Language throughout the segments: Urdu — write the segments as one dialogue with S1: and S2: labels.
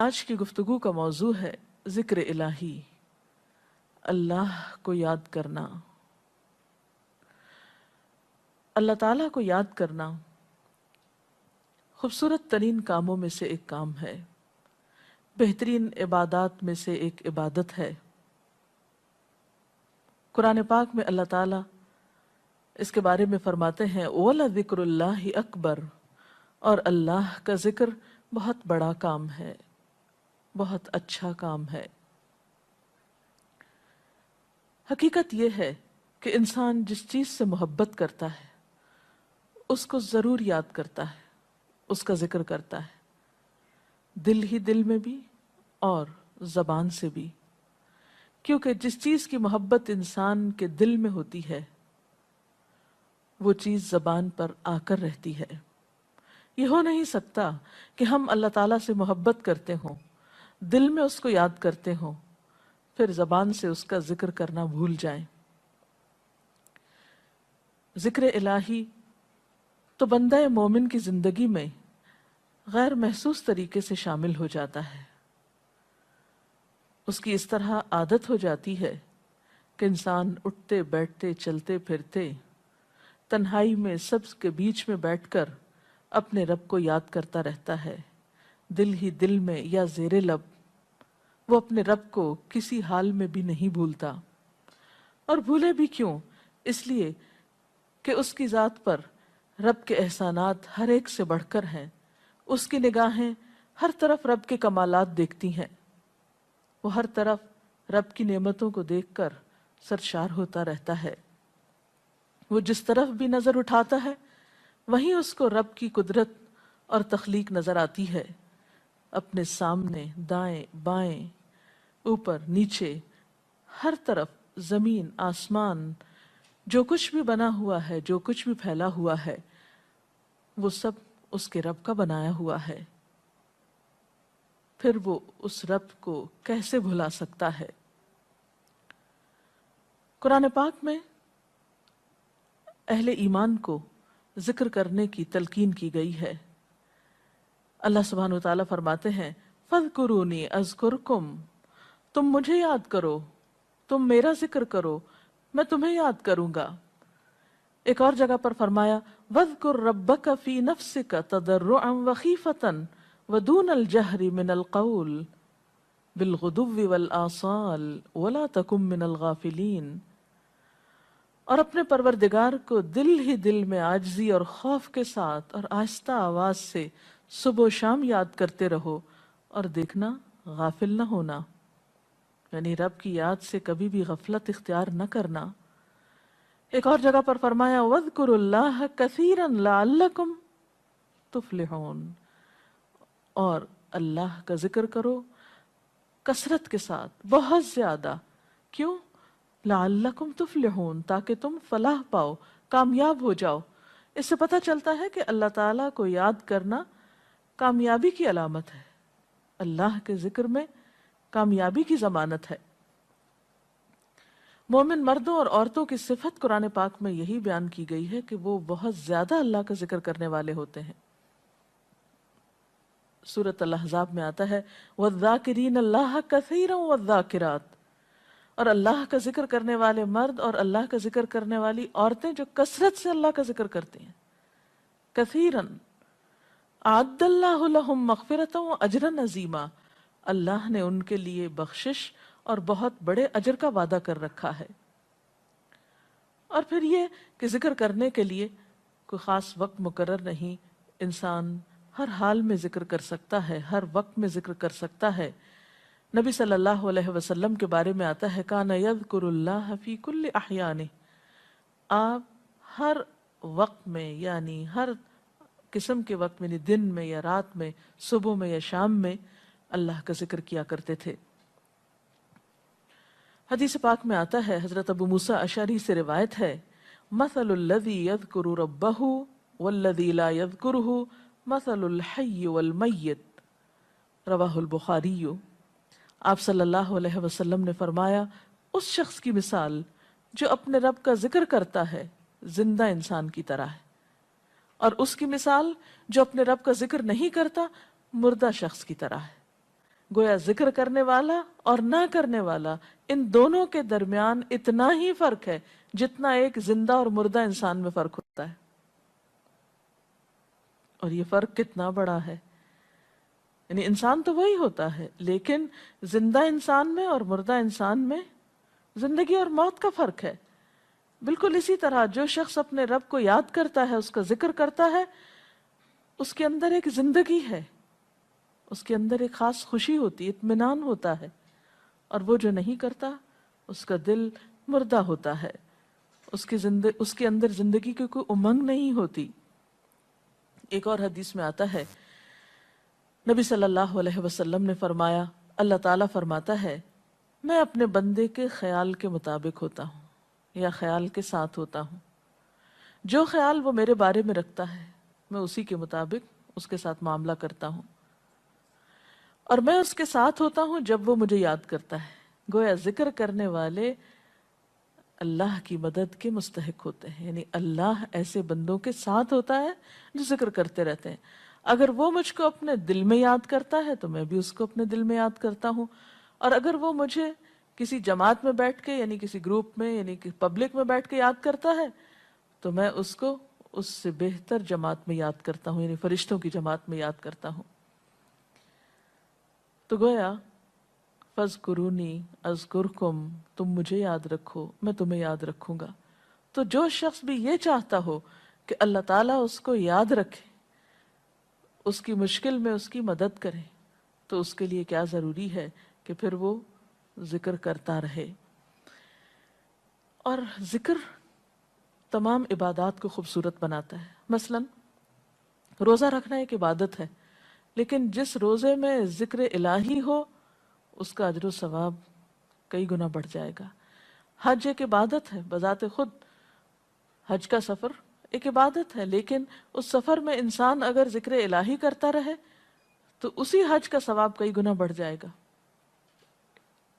S1: آج کی گفتگو کا موضوع ہے ذکر الہی، اللہ کو یاد کرنا۔ اللہ تعالیٰ کو یاد کرنا خوبصورت ترین کاموں میں سے ایک کام ہے، بہترین عبادات میں سے ایک عبادت ہے۔ قرآن پاک میں اللہ تعالیٰ اس کے بارے میں فرماتے ہیں وَلَذِكْرُ اللَّهِ أَكْبَرُ، اور اللہ کا ذکر بہت بڑا کام ہے، بہت اچھا کام ہے۔ حقیقت یہ ہے کہ انسان جس چیز سے محبت کرتا ہے اس کو ضرور یاد کرتا ہے، اس کا ذکر کرتا ہے، دل ہی دل میں بھی اور زبان سے بھی، کیونکہ جس چیز کی محبت انسان کے دل میں ہوتی ہے وہ چیز زبان پر آ کر رہتی ہے۔ یہ ہو نہیں سکتا کہ ہم اللہ تعالیٰ سے محبت کرتے ہوں، دل میں اس کو یاد کرتے ہوں، پھر زبان سے اس کا ذکر کرنا بھول جائیں۔ ذکر الہی تو بندہ مومن کی زندگی میں غیر محسوس طریقے سے شامل ہو جاتا ہے۔ اس کی اس طرح عادت ہو جاتی ہے کہ انسان اٹھتے بیٹھتے چلتے پھرتے تنہائی میں سب کے بیچ میں بیٹھ کر اپنے رب کو یاد کرتا رہتا ہے، دل ہی دل میں یا زیر لب وہ اپنے رب کو کسی حال میں بھی نہیں بھولتا۔ اور بھولے بھی کیوں؟ اس لیے کہ اس کی ذات پر رب کے احسانات ہر ایک سے بڑھ کر ہیں، اس کی نگاہیں ہر طرف رب کے کمالات دیکھتی ہیں، وہ ہر طرف رب کی نعمتوں کو دیکھ کر سرشار ہوتا رہتا ہے۔ وہ جس طرف بھی نظر اٹھاتا ہے وہیں اس کو رب کی قدرت اور تخلیق نظر آتی ہے، اپنے سامنے، دائیں بائیں، اوپر نیچے، ہر طرف زمین آسمان، جو کچھ بھی بنا ہوا ہے، جو کچھ بھی پھیلا ہوا ہے، وہ سب اس کے رب کا بنایا ہوا ہے۔ پھر وہ اس رب کو کیسے بھلا سکتا ہے؟ قرآن پاک میں اہل ایمان کو ذکر کرنے کی تلقین کی گئی ہے۔ اللہ سبحانہ وتعالیٰ فرماتے ہیں فَاذْكُرُونِي أَذْكُرْكُمْ، تم مجھے یاد کرو، تم میرا ذکر کرو، میں تمہیں یاد کروں گا۔ ایک اور جگہ پر فرمایا وَاذْكُرْ رَبَّكَ فِي نَفْسِكَ تَضَرُّعًا وَخِيفَةً وَدُونَ الْجَهْرِ مِنَ الْقَوْلِ بِالْغُدُوِّ وَالْآصَالِ وَلَا تَكُن مِّنَ الْغَافِلِينَ، اور اپنے پروردگار کو دل ہی دل میں عاجزی اور خوف کے ساتھ اور آہستہ آواز سے صبح و شام یاد کرتے رہو، اور دیکھنا غافل نہ ہونا، یعنی رب کی یاد سے کبھی بھی غفلت اختیار نہ کرنا۔ ایک اور جگہ پر فرمایا وَاذْكُرُوا اللَّهَ كَثِيرًا لَعَلَّكُمْ تُفْلِحُونَ، اور اللہ کا ذکر کرو کثرت کے ساتھ، بہت زیادہ۔ کیوں؟ لَعَلَّكُمْ تُفْلِحُونَ، تاکہ تم فلاح پاؤ، کامیاب ہو جاؤ۔ اس سے پتہ چلتا ہے کہ اللہ تعالیٰ کو یاد کرنا کامیابی کی علامت ہے، اللہ کے ذکر میں کامیابی کی ضمانت ہے۔ مومن مردوں اور عورتوں کی صفت قرآن پاک میں یہی بیان کی گئی ہے کہ وہ بہت زیادہ اللہ کا ذکر کرنے والے ہوتے ہیں۔ سورۃ الاحزاب میں آتا ہے وَالذَّاكِرِينَ اللَّهَ كَثِيرًا وَالذَّاكِرَاتِ، اور اللہ کا ذکر کرنے والے مرد اور اللہ کا ذکر کرنے والی عورتیں جو کثرت سے اللہ کا ذکر کرتی ہیں۔ کثیراً اعد اللہ لہم مغفرۃ واجرا عظیما، اللہ نے ان کے لیے بخشش اور بہت بڑے اجر کا وعدہ کر رکھا ہے۔ اور پھر یہ کہ ذکر کرنے کے لیے کوئی خاص وقت مقرر نہیں، انسان ہر حال میں ذکر کر سکتا ہے، ہر وقت میں ذکر کر سکتا ہے۔ نبی صلی اللہ علیہ وسلم کے بارے میں آتا ہے کان یذکر اللہ فی کل احیانہ، آپ ہر وقت میں، یعنی ہر قسم کے وقت میں، یعنی دن میں یا رات میں، صبح میں یا شام میں اللہ کا ذکر کیا کرتے تھے۔ حدیث پاک میں آتا ہے، حضرت ابو موسیٰ اشعری سے روایت ہے مثل الذی یذکر ربہ والذی لا یذکرہ مثل الحی والمیت، رواہ البخاری۔ آپ صلی اللہ علیہ وسلم نے فرمایا اس شخص کی مثال جو اپنے رب کا ذکر کرتا ہے زندہ انسان کی طرح ہے، اور اس کی مثال جو اپنے رب کا ذکر نہیں کرتا مردہ شخص کی طرح ہے۔ گویا ذکر کرنے والا اور نہ کرنے والا ان دونوں کے درمیان اتنا ہی فرق ہے جتنا ایک زندہ اور مردہ انسان میں فرق ہوتا ہے. اور یہ فرق کتنا بڑا ہے. یعنی انسان تو وہی ہوتا ہے، لیکن زندہ انسان میں اور مردہ انسان میں زندگی اور موت کا فرق ہے. بالکل اسی طرح جو شخص اپنے رب کو یاد کرتا ہے، اس کا ذکر کرتا ہے، اس کے اندر ایک زندگی ہے، اس کے اندر ایک خاص خوشی ہوتی ہے، اطمینان ہوتا ہے. اور وہ جو نہیں کرتا اس کا دل مردہ ہوتا ہے، اس کے اندر زندگی کی کوئی امنگ نہیں ہوتی. ایک اور حدیث میں آتا ہے، نبی صلی اللہ علیہ وسلم نے فرمایا، اللہ تعالیٰ فرماتا ہے میں اپنے بندے کے خیال کے مطابق ہوتا ہوں یا خیال کے ساتھ ہوتا ہوں. جو خیال وہ میرے بارے میں رکھتا ہے میں اسی کے مطابق اس کے ساتھ معاملہ کرتا ہوں، اور میں اس کے ساتھ ہوتا ہوں جب وہ مجھے یاد کرتا ہے. گویا ذکر کرنے والے اللہ کی مدد کے مستحق ہوتے ہیں. یعنی اللہ ایسے بندوں کے ساتھ ہوتا ہے جو ذکر کرتے رہتے ہیں. اگر وہ مجھ کو اپنے دل میں یاد کرتا ہے تو میں بھی اس کو اپنے دل میں یاد کرتا ہوں، اور اگر وہ مجھے کسی جماعت میں بیٹھ کے یعنی کسی گروپ میں یعنی کہ پبلک میں بیٹھ کے یاد کرتا ہے تو میں اس کو اس سے بہتر جماعت میں یاد کرتا ہوں، یعنی فرشتوں کی جماعت میں یاد کرتا ہوں. تو گویا فَاذْكُرُونِي أَذْكُرْكُمْ، تم مجھے یاد رکھو میں تمہیں یاد رکھوں گا. تو جو شخص بھی یہ چاہتا ہو کہ اللہ تعالیٰ اس کو یاد رکھے، اس کی مشکل میں اس کی مدد کرے، تو اس کے لیے کیا ضروری ہے کہ پھر وہ ذکر کرتا رہے. اور ذکر تمام عبادات کو خوبصورت بناتا ہے. مثلا روزہ رکھنا ایک عبادت ہے، لیکن جس روزے میں ذکر الہی ہو اس کا اجر و ثواب کئی گنا بڑھ جائے گا. حج ایک عبادت ہے بذات خود، حج کا سفر ایک عبادت ہے، لیکن اس سفر میں انسان اگر ذکر الہی کرتا رہے تو اسی حج کا ثواب کئی گنا بڑھ جائے گا.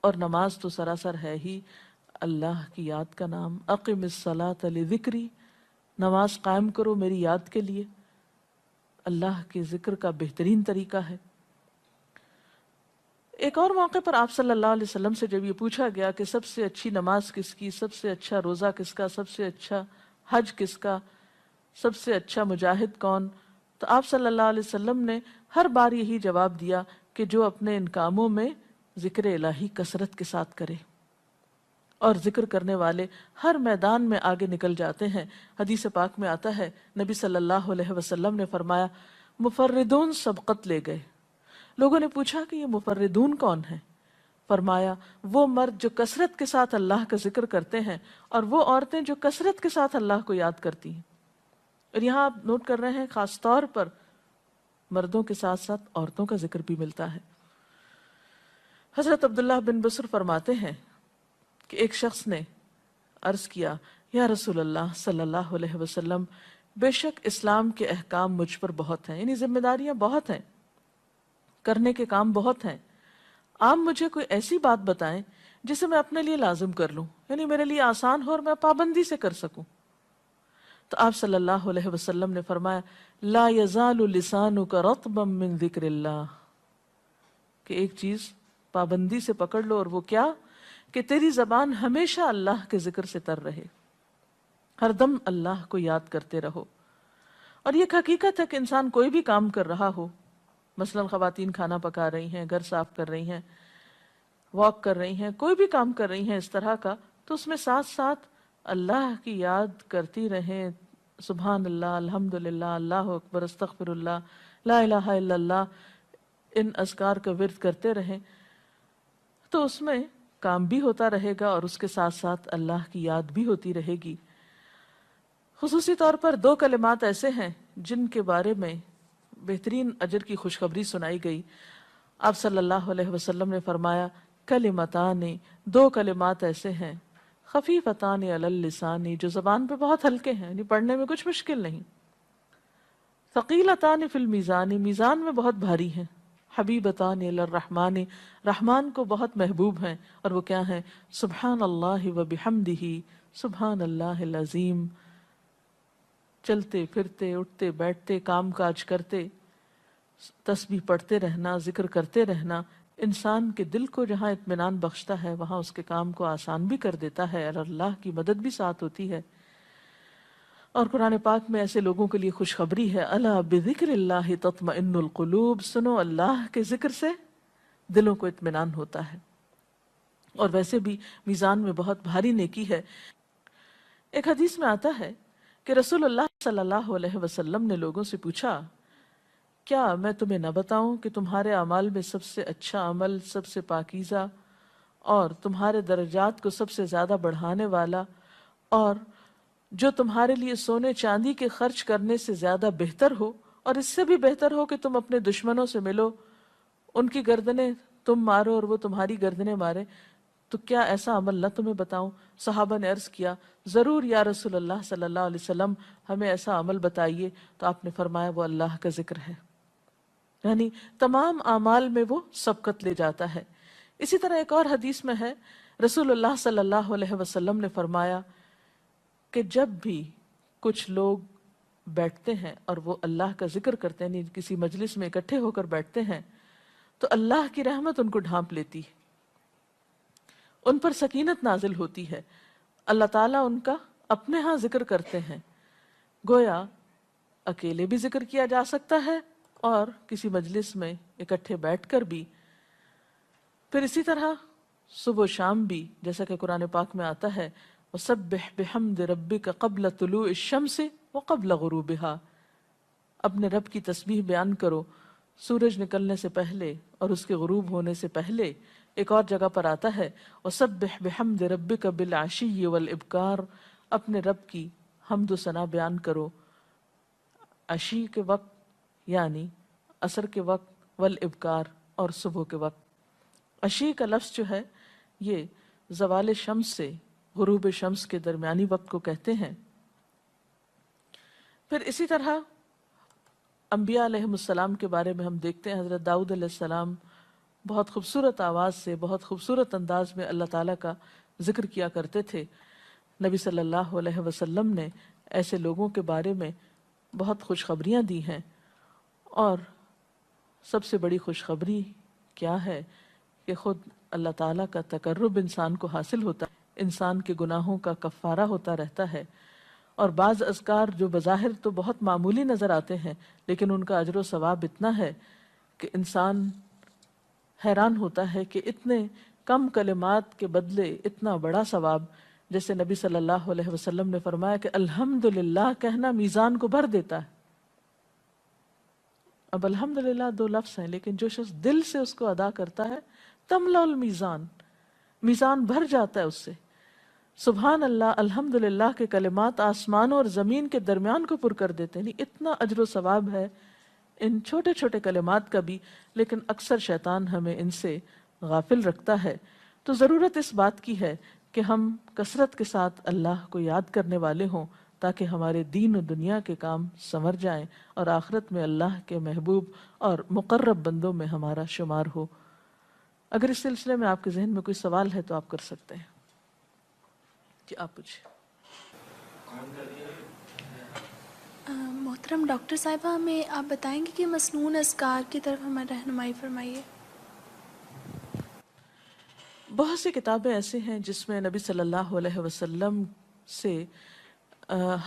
S1: اور نماز تو سراسر ہے ہی اللہ کی یاد کا نام. اقم الصلاۃ لذکری، نماز قائم کرو میری یاد کے لیے. اللہ کے ذکر کا بہترین طریقہ ہے. ایک اور موقع پر آپ صلی اللہ علیہ وسلم سے جب یہ پوچھا گیا کہ سب سے اچھی نماز کس کی، سب سے اچھا روزہ کس کا، سب سے اچھا حج کس کا، سب سے اچھا مجاہد کون، تو آپ صلی اللہ علیہ وسلم نے ہر بار یہی جواب دیا کہ جو اپنے ان کاموں میں ذکر الہی کثرت کے ساتھ کرے. اور ذکر کرنے والے ہر میدان میں آگے نکل جاتے ہیں. حدیث پاک میں آتا ہے نبی صلی اللہ علیہ وسلم نے فرمایا مفردون سبقت لے گئے. لوگوں نے پوچھا کہ یہ مفردون کون ہیں؟ فرمایا وہ مرد جو کثرت کے ساتھ اللہ کا ذکر کرتے ہیں اور وہ عورتیں جو کثرت کے ساتھ اللہ کو یاد کرتی ہیں. اور یہاں آپ نوٹ کر رہے ہیں خاص طور پر مردوں کے ساتھ ساتھ عورتوں کا ذکر بھی ملتا ہے. حضرت عبداللہ بن بصر فرماتے ہیں کہ ایک شخص نے عرض کیا یا رسول اللہ صلی اللہ علیہ وسلم، بے شک اسلام کے احکام مجھ پر بہت ہیں، یعنی ذمہ داریاں بہت ہیں، کرنے کے کام بہت ہیں. آپ مجھے کوئی ایسی بات بتائیں جسے میں اپنے لیے لازم کر لوں، یعنی میرے لیے آسان ہو اور میں پابندی سے کر سکوں. تو آپ صلی اللہ علیہ وسلم نے فرمایا لا یزال لسانک رطبا من ذکر اللہ، کہ ایک چیز پابندی سے پکڑ لو، اور وہ کیا کہ تیری زبان ہمیشہ اللہ کے ذکر سے تر رہے، ہر دم اللہ کو یاد کرتے رہو. اور یہ ایک حقیقت ہے کہ انسان کوئی بھی کام کر رہا ہو، مثلا خواتین کھانا پکا رہی ہیں، گھر صاف کر رہی ہیں، واک کر رہی ہیں، کوئی بھی کام کر رہی ہیں اس طرح کا، تو اس میں ساتھ ساتھ اللہ کی یاد کرتی رہیں. سبحان اللہ، الحمدللہ، اللہ اکبر، استغفر اللہ، لا الہ الا اللہ، ان اذکار کا ورد کرتے رہیں، تو اس میں کام بھی ہوتا رہے گا اور اس کے ساتھ ساتھ اللہ کی یاد بھی ہوتی رہے گی. خصوصی طور پر دو کلمات ایسے ہیں جن کے بارے میں بہترین اجر کی خوشخبری سنائی گئی. آپ صلی اللہ علیہ وسلم نے فرمایا کلمتان، دو کلمات ایسے ہیں خفیفتان علی اللسان، جو زبان پہ بہت ہلکے ہیں، یعنی پڑھنے میں کچھ مشکل نہیں. ثقیلتان فی المیزان، میزان میں بہت بھاری ہیں. حبیبتان الی الرحمن، رحمان کو بہت محبوب ہیں. اور وہ کیا ہیں؟ سبحان اللہ و بحمدہ، سبحان اللہ العظیم. چلتے پھرتے، اٹھتے بیٹھتے، کام کاج کرتے، تسبیح پڑھتے رہنا، ذکر کرتے رہنا، انسان کے دل کو جہاں اطمینان بخشتا ہے وہاں اس کے کام کو آسان بھی کر دیتا ہے، اور اللہ کی مدد بھی ساتھ ہوتی ہے۔ اور قرآن پاک میں ایسے لوگوں کے لیے خوشخبری ہے، الا بذکر اللہ تطمئن القلوب، سنو اللہ کے ذکر سے دلوں کو اطمینان ہوتا ہے۔ اور ویسے بھی میزان میں بہت بھاری نیکی ہے۔ ایک حدیث میں آتا ہے کہ رسول اللہ صلی اللہ علیہ وسلم نے لوگوں سے پوچھا، کیا میں تمہیں نہ بتاؤں کہ تمہارے اعمال میں سب سے اچھا عمل، سب سے پاکیزہ اور تمہارے درجات کو سب سے زیادہ بڑھانے والا، اور جو تمہارے لیے سونے چاندی کے خرچ کرنے سے زیادہ بہتر ہو، اور اس سے بھی بہتر ہو کہ تم اپنے دشمنوں سے ملو، ان کی گردنیں تم مارو اور وہ تمہاری گردنیں مارے، تو کیا ایسا عمل نہ تمہیں بتاؤں؟ صحابہ نے عرض کیا، ضرور یا رسول اللہ صلی اللہ علیہ وسلم، ہمیں ایسا عمل بتائیے۔ تو آپ نے فرمایا وہ اللہ کا ذکر ہے، یعنی تمام اعمال میں وہ سبقت لے جاتا ہے۔ اسی طرح ایک اور حدیث میں ہے، رسول اللہ صلی اللہ علیہ وسلم نے فرمایا کہ جب بھی کچھ لوگ بیٹھتے ہیں اور وہ اللہ کا ذکر کرتے ہیں، یعنی کسی مجلس میں اکٹھے ہو کر بیٹھتے ہیں، تو اللہ کی رحمت ان کو ڈھانپ لیتی ہے، ان پر سکینت نازل ہوتی ہے، اللہ تعالیٰ ان کا اپنے ہاں ذکر کرتے ہیں۔ گویا اکیلے بھی ذکر کیا جا سکتا ہے اور کسی مجلس میں اکٹھے بیٹھ کر بھی۔ پھر اسی طرح صبح و شام بھی، جیسا کہ قرآن پاک میں آتا ہے، وَسَبِّحْ بِحَمْدِ رَبِّكَ قَبْلَ طُلُوعِ الشَّمْسِ وَقَبْلَ غُرُوبِهَا، اپنے رب کی تسبیح بیان کرو سورج نکلنے سے پہلے اور اس کے غروب ہونے سے پہلے۔ ایک اور جگہ پر آتا ہے وَسَبِّحْ بِحَمْدِ رَبِّكَ بِالْعَشِيِّ وَالْإِبْكَارِ، اپنے رب کی حمد و ثنا بیان کرو عشی کے وقت یعنی عصر کے وقت، والابکار اور صبح کے وقت۔ عشی کا لفظ جو ہے یہ زوال شمس سے غروب شمس کے درمیانی وقت کو کہتے ہیں۔ پھر اسی طرح انبیاء علیہ السلام کے بارے میں ہم دیکھتے ہیں، حضرت داؤد علیہ السلام بہت خوبصورت آواز سے، بہت خوبصورت انداز میں اللہ تعالیٰ کا ذکر کیا کرتے تھے۔ نبی صلی اللہ علیہ وسلم نے ایسے لوگوں کے بارے میں بہت خوشخبریاں دی ہیں، اور سب سے بڑی خوشخبری کیا ہے کہ خود اللہ تعالیٰ کا تقرب انسان کو حاصل ہوتا ہے، انسان کے گناہوں کا کفارہ ہوتا رہتا ہے، اور بعض اذکار جو بظاہر تو بہت معمولی نظر آتے ہیں لیکن ان کا اجر و ثواب اتنا ہے کہ انسان حیران ہوتا ہے کہ اتنے کم کلمات کے بدلے اتنا بڑا ثواب۔ جیسے نبی صلی اللہ علیہ وسلم نے فرمایا کہ الحمدللہ کہنا میزان کو بھر دیتا ہے۔ اب الحمدللہ دو لفظ ہیں، لیکن جو شخص دل سے اس کو ادا کرتا ہے تملا المیزان، میزان بھر جاتا ہے اس سے۔ سبحان اللہ، الحمدللہ کے کلمات آسمانوں اور زمین کے درمیان کو پر کر دیتے ہیں، یعنی اتنا اجر و ثواب ہے ان چھوٹے چھوٹے کلمات کا بھی، لیکن اکثر شیطان ہمیں ان سے غافل رکھتا ہے۔ تو ضرورت اس بات کی ہے کہ ہم کثرت کے ساتھ اللہ کو یاد کرنے والے ہوں، تاکہ ہمارے دین و دنیا کے کام سنور جائیں اور آخرت میں اللہ کے محبوب اور مقرب بندوں میں ہمارا شمار ہو۔ اگر اس سلسلے میں آپ کے ذہن میں کوئی سوال ہے تو آپ کر سکتے ہیں۔ جی آپ پوچھیں۔
S2: محترم ڈاکٹر صاحبہ، ہمیں آپ بتائیں گے کہ مسنون اذکار کی طرف ہمیں رہنمائی فرمائیے۔
S1: بہت سی کتابیں ایسے ہیں جس میں نبی صلی اللہ علیہ وسلم سے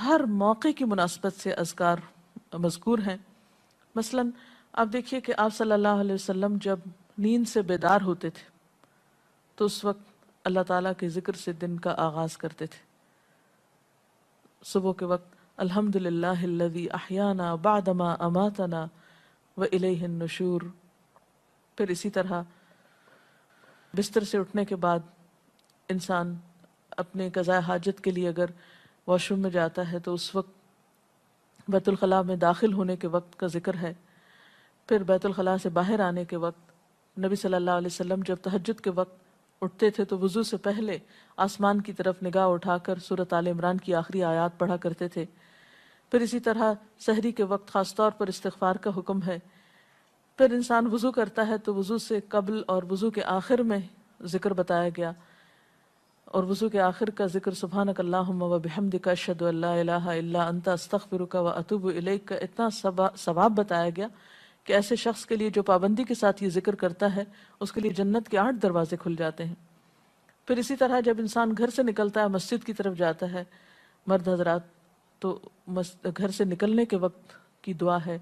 S1: ہر موقع کی مناسبت سے اذکار مذکور ہیں۔ مثلا آپ دیکھیے کہ آپ صلی اللہ علیہ وسلم جب نیند سے بیدار ہوتے تھے تو اس وقت اللہ تعالیٰ کے ذکر سے دن کا آغاز کرتے تھے۔ صبح کے وقت الحمدللہ الذی احیانا بعدما اماتنا والیہ النشور۔ پھر اسی طرح بستر سے اٹھنے کے بعد انسان اپنے قضاء حاجت کے لیے اگر واش روم میں جاتا ہے تو اس وقت بیت الخلاء میں داخل ہونے کے وقت کا ذکر ہے۔ پھر بیت الخلاء سے باہر آنے کے وقت نبی صلی اللہ علیہ وسلم جب تہجد کے وقت اٹھتے تھے تو وضو سے پہلے آسمان کی طرف نگاہ اٹھا کر سورۃ آل عمران کی آخری آیات پڑھا کرتے تھے۔ پھر اسی طرح سحری کے وقت خاص طور پر استغفار کا حکم ہے۔ پھر انسان وضو کرتا ہے تو وضو سے قبل اور وضو کے آخر میں ذکر بتایا گیا، اور وضو کے آخر کا ذکر سبحانک اللہم و بحمدک اشہد ان لا الہ الا انت استغفرک و اتوب الیک کا اتنا ثواب بتایا گیا کہ ایسے شخص کے لیے جو پابندی کے ساتھ یہ ذکر کرتا ہے اس کے لیے جنت کے 8 دروازے کھل جاتے ہیں۔ پھر اسی طرح جب انسان گھر سے نکلتا ہے، مسجد کی طرف جاتا ہے، مرد حضرات، تو گھر سے نکلنے کے وقت کی دعا ہے،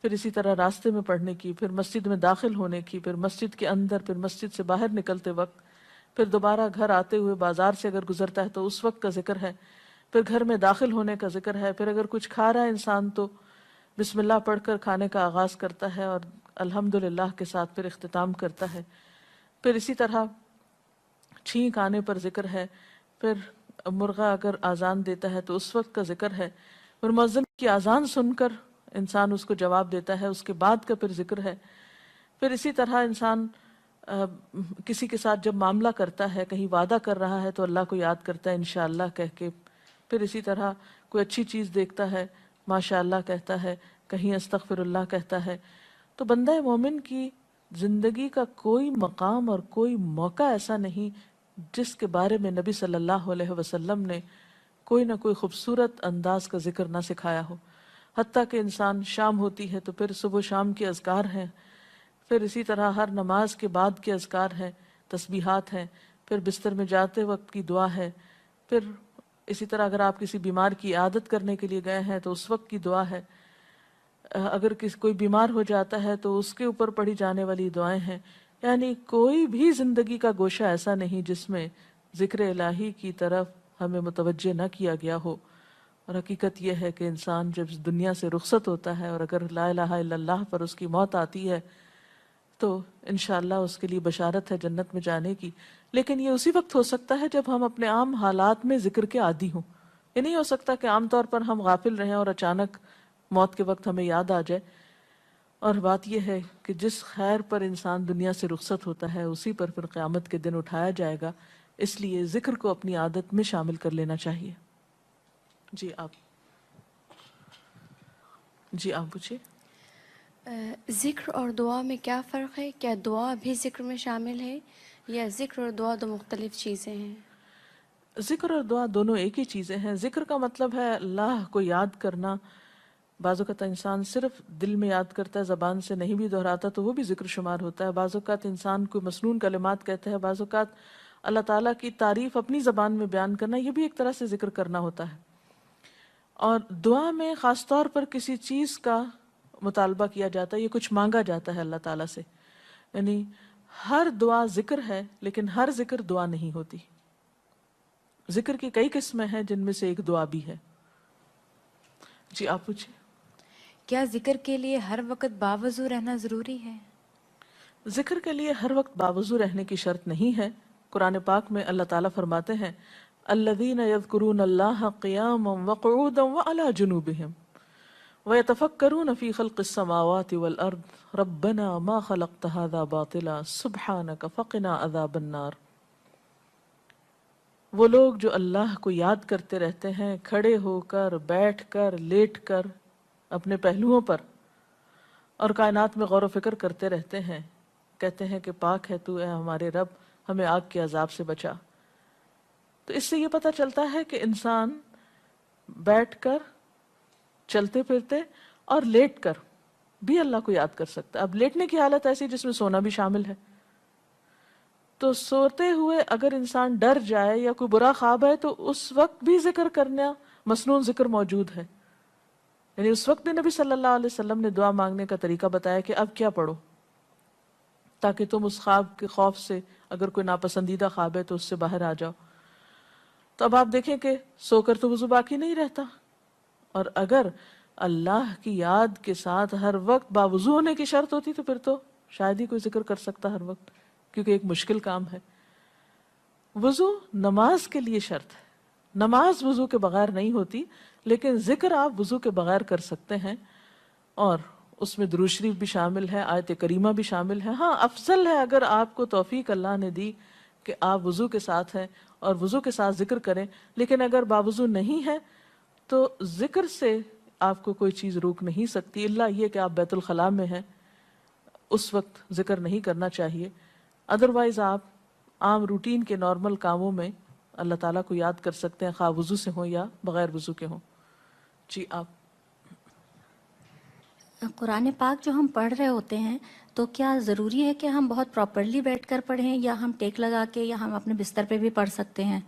S1: پھر اسی طرح راستے میں پڑھنے کی، پھر مسجد میں داخل ہونے کی، پھر مسجد کے اندر، پھر مسجد سے باہر نکلتے وقت، پھر دوبارہ گھر آتے ہوئے بازار سے اگر گزرتا ہے تو اس وقت کا ذکر ہے، پھر گھر میں داخل ہونے کا ذکر ہے، پھر اگر کچھ کھا رہا ہے انسان تو بسم اللہ پڑھ کر کھانے کا آغاز کرتا ہے اور الحمدللہ کے ساتھ پھر اختتام کرتا ہے، پھر اسی طرح چھینک آنے پر ذکر ہے، پھر مرغا اگر آزان دیتا ہے تو اس وقت کا ذکر ہے، پھر مؤذن کی آزان سن کر انسان اس کو جواب دیتا ہے، اس کے بعد کا پھر ذکر ہے، پھر اسی طرح انسان کسی کے ساتھ جب معاملہ کرتا ہے، کہیں وعدہ کر رہا ہے تو اللہ کو یاد کرتا ہے انشاءاللہ کہہ کے، پھر اسی طرح کوئی اچھی چیز دیکھتا ہے ماشاءاللہ کہتا ہے، کہیں استغفر اللہ کہتا ہے۔ تو بندہ مومن کی زندگی کا کوئی مقام اور کوئی موقع ایسا نہیں جس کے بارے میں نبی صلی اللہ علیہ وسلم نے کوئی نہ کوئی خوبصورت انداز کا ذکر نہ سکھایا ہو۔ حتیٰ کہ انسان شام ہوتی ہے تو پھر صبح و شام کے اذکار ہیں، پھر اسی طرح ہر نماز کے بعد کے اذکار ہیں، تسبیحات ہیں، پھر بستر میں جاتے وقت کی دعا ہے، پھر اسی طرح اگر آپ کسی بیمار کی عیادت کرنے کے لیے گئے ہیں تو اس وقت کی دعا ہے، اگر کوئی بیمار ہو جاتا ہے تو اس کے اوپر پڑھی جانے والی دعائیں ہیں۔ یعنی کوئی بھی زندگی کا گوشہ ایسا نہیں جس میں ذکر الہی کی طرف ہمیں متوجہ نہ کیا گیا ہو۔ اور حقیقت یہ ہے کہ انسان جب اس دنیا سے رخصت ہوتا ہے اور اگر لا الہ الا اللہ پر اس کی موت آتی ہے تو انشاءاللہ اس کے لیے بشارت ہے جنت میں جانے کی، لیکن یہ اسی وقت ہو سکتا ہے جب ہم اپنے عام حالات میں ذکر کے عادی ہوں۔ یہ نہیں ہو سکتا کہ عام طور پر ہم غافل رہیں اور اچانک موت کے وقت ہمیں یاد آ جائے۔ اور بات یہ ہے کہ جس خیر پر انسان دنیا سے رخصت ہوتا ہے اسی پر پھر قیامت کے دن اٹھایا جائے گا، اس لیے ذکر کو اپنی عادت میں شامل کر لینا چاہیے۔ جی آپ پوچھیے۔
S2: ذکر اور دعا میں کیا فرق ہے؟ کیا دعا بھی ذکر میں شامل ہے یا ذکر اور دعا دو مختلف چیزیں ہیں؟
S1: ذکر اور دعا دونوں ایک ہی چیزیں ہیں۔ ذکر کا مطلب ہے اللہ کو یاد کرنا۔ بعض اوقات انسان صرف دل میں یاد کرتا ہے، زبان سے نہیں بھی دہراتا تو وہ بھی ذکر شمار ہوتا ہے۔ بعض اوقات انسان کوئی مسنون کلمات کہتا ہے، بعض اوقات اللہ تعالیٰ کی تعریف اپنی زبان میں بیان کرنا، یہ بھی ایک طرح سے ذکر کرنا ہوتا ہے۔ اور دعا میں خاص طور پر کسی چیز کا مطالبہ کیا جاتا ہے، یہ کچھ مانگا جاتا ہے اللہ تعالیٰ سے۔ یعنی ہر دعا ذکر ہے لیکن ہر ذکر دعا نہیں ہوتی۔ ذکر کی کئی قسمیں ہیں جن میں سے ایک دعا بھی ہے۔ جی آپ پوچھیں۔
S3: کیا ذکر کے لیے ہر وقت باوضو رہنا ضروری ہے؟
S1: ذکر کے لیے ہر وقت باوضو رہنے کی شرط نہیں ہے۔ قرآن پاک میں اللہ تعالیٰ فرماتے ہیں الذین یذکرون اللہ قیاما وقعودا وعلی جنوبہم ویتفکرون فی خلق السماوات والارض ربنا ما خلقت هذا باطلا سبحانک فقنا عذاب النار۔ وہ لوگ جو اللہ کو یاد کرتے رہتے ہیں کھڑے ہو کر، بیٹھ کر، لیٹ کر، اپنے پہلوؤں پر، اور کائنات میں غور و فکر کرتے رہتے ہیں، کہتے ہیں کہ پاک ہے تو اے ہمارے رب، ہمیں آگ کے عذاب سے بچا۔ تو اس سے یہ پتہ چلتا ہے کہ انسان بیٹھ کر، چلتے پھرتے اور لیٹ کر بھی اللہ کو یاد کر سکتا ہے۔ اب لیٹنے کی حالت ایسی جس میں سونا بھی شامل ہے، تو سوتے ہوئے اگر انسان ڈر جائے یا کوئی برا خواب ہے تو اس وقت بھی ذکر کرنا، مسنون ذکر موجود ہے۔ یعنی اس وقت بھی نبی صلی اللہ علیہ وسلم نے دعا مانگنے کا طریقہ بتایا کہ اب کیا پڑھو، تاکہ تم اس خواب کے خوف سے، اگر کوئی ناپسندیدہ خواب ہے تو اس سے باہر آ جاؤ۔ تو اب آپ دیکھیں کہ سو کر تو وضو باقی نہیں رہتا، اور اگر اللہ کی یاد کے ساتھ ہر وقت باوضو ہونے کی شرط ہوتی تو پھر تو شاید ہی کوئی ذکر کر سکتا ہر وقت، کیونکہ ایک مشکل کام ہے۔ وضو نماز کے لیے شرط ہے، نماز وضو کے بغیر نہیں ہوتی، لیکن ذکر آپ وضو کے بغیر کر سکتے ہیں، اور اس میں درود شریف بھی شامل ہے، آیت کریمہ بھی شامل ہے۔ ہاں افضل ہے اگر آپ کو توفیق اللہ نے دی کہ آپ وضو کے ساتھ ہیں اور وضو کے ساتھ ذکر کریں، لیکن اگر باوضو نہیں ہے تو ذکر سے آپ کو کوئی چیز روک نہیں سکتی، الا یہ کہ آپ بیت الخلاء میں ہیں، اس وقت ذکر نہیں کرنا چاہیے۔ ادروائز آپ عام روٹین کے نارمل کاموں میں اللہ تعالیٰ کو یاد کر سکتے ہیں، خواہ وضو سے ہوں یا بغیر وضو کے ہوں۔ جی آپ
S4: قرآن پاک جو ہم پڑھ رہے ہوتے ہیں تو کیا ضروری ہے کہ ہم بہت پراپرلی بیٹھ کر پڑھیں، یا ہم ٹیک لگا کے، یا ہم اپنے بستر پہ بھی پڑھ سکتے ہیں؟